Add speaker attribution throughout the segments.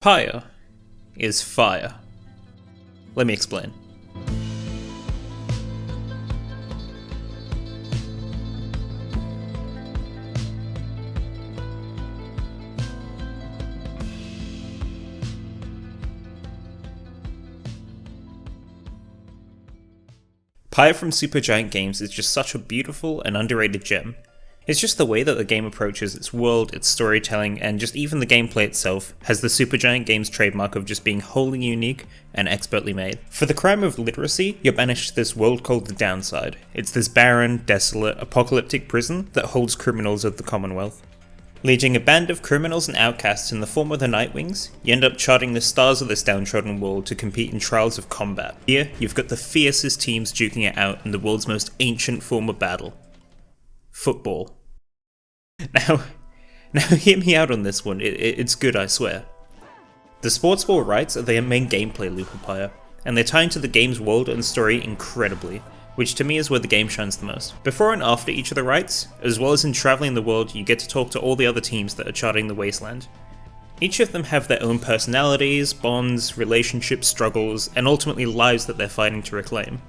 Speaker 1: Pyre is fire. Let me explain. Pyre from Supergiant Games is just such a beautiful and underrated gem. It's just the way that the game approaches its world, its storytelling, and just even the gameplay itself has the Supergiant Games trademark of just being wholly unique and expertly made. For the crime of literacy, you're banished to this world called the Downside. It's this barren, desolate, apocalyptic prison that holds criminals of the Commonwealth. Leading a band of criminals and outcasts in the form of the Nightwings, you end up charting the stars of this downtrodden world to compete in trials of combat. Here, you've got the fiercest teams duking it out in the world's most ancient form of battle. Football. Now hear me out on this one, it's good, I swear. The sports ball rights are the main gameplay loop of Pyre, and they tie into the game's world and story incredibly, which to me is where the game shines the most. Before and after each of the rights, as well as in travelling the world, you get to talk to all the other teams that are charting the wasteland. Each of them have their own personalities, bonds, relationships, struggles, and ultimately lives that they're fighting to reclaim.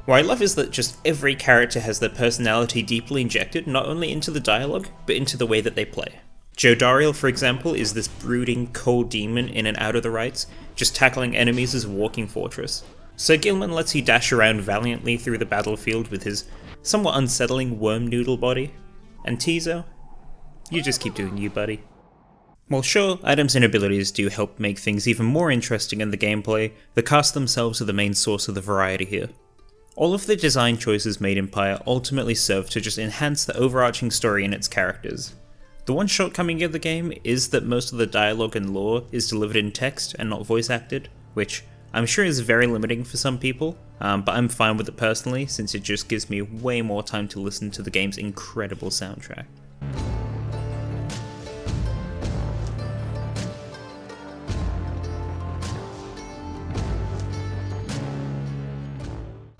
Speaker 1: What I love is that just every character has their personality deeply injected not only into the dialogue, but into the way that they play. Joe Dariel, for example, is this brooding, cold demon in and out of the rights, just tackling enemies as a walking fortress. Sir Gilman lets you dash around valiantly through the battlefield with his somewhat unsettling worm noodle body. And Tizo? You just keep doing you, buddy. While sure, items and abilities do help make things even more interesting in the gameplay, the cast themselves are the main source of the variety here. All of the design choices made in Pyre ultimately serve to just enhance the overarching story and its characters. The one shortcoming of the game is that most of the dialogue and lore is delivered in text and not voice acted, which I'm sure is very limiting for some people, but I'm fine with it personally since it just gives me way more time to listen to the game's incredible soundtrack.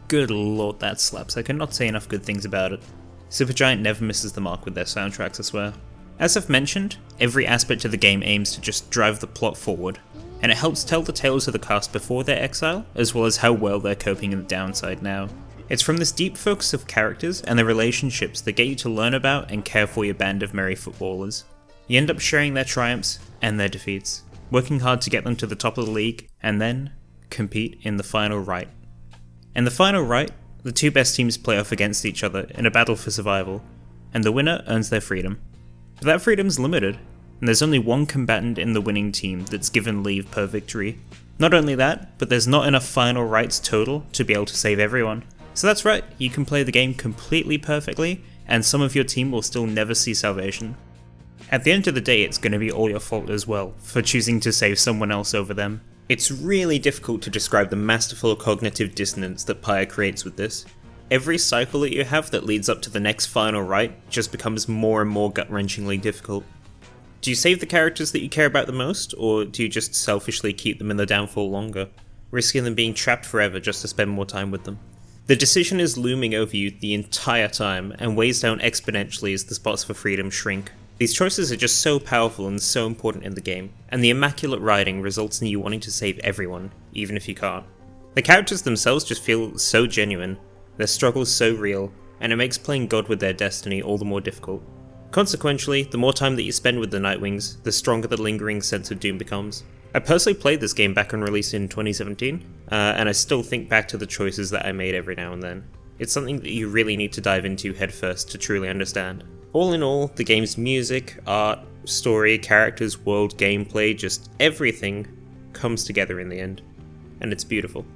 Speaker 1: Good lord, that slaps. I cannot say enough good things about it. Supergiant never misses the mark with their soundtracks, I swear. As I've mentioned, every aspect of the game aims to just drive the plot forward, and it helps tell the tales of the cast before their exile, as well as how well they're coping in the Downside now. It's from this deep focus of characters and their relationships that get you to learn about and care for your band of merry footballers. You end up sharing their triumphs and their defeats, working hard to get them to the top of the league, and then compete in the final right. In the final right, the two best teams play off against each other in a battle for survival, and the winner earns their freedom. But that freedom's limited, and there's only one combatant in the winning team that's given leave per victory. Not only that, but there's not enough final rights total to be able to save everyone. So that's right, you can play the game completely perfectly, and some of your team will still never see salvation. At the end of the day, it's going to be all your fault as well, for choosing to save someone else over them. It's really difficult to describe the masterful cognitive dissonance that Pyre creates with this. Every cycle that you have that leads up to the next final right just becomes more and more gut-wrenchingly difficult. Do you save the characters that you care about the most, or do you just selfishly keep them in the downfall longer, risking them being trapped forever just to spend more time with them? The decision is looming over you the entire time and weighs down exponentially as the spots for freedom shrink. These choices are just so powerful and so important in the game, and the immaculate writing results in you wanting to save everyone, even if you can't. The characters themselves just feel so genuine, their struggles so real, and it makes playing God with their destiny all the more difficult. Consequentially, the more time that you spend with the Nightwings, the stronger the lingering sense of doom becomes. I personally played this game back on release in 2017, and I still think back to the choices that I made every now and then. It's something that you really need to dive into headfirst to truly understand. All in all, the game's music, art, story, characters, world, gameplay, just everything comes together in the end, and it's beautiful.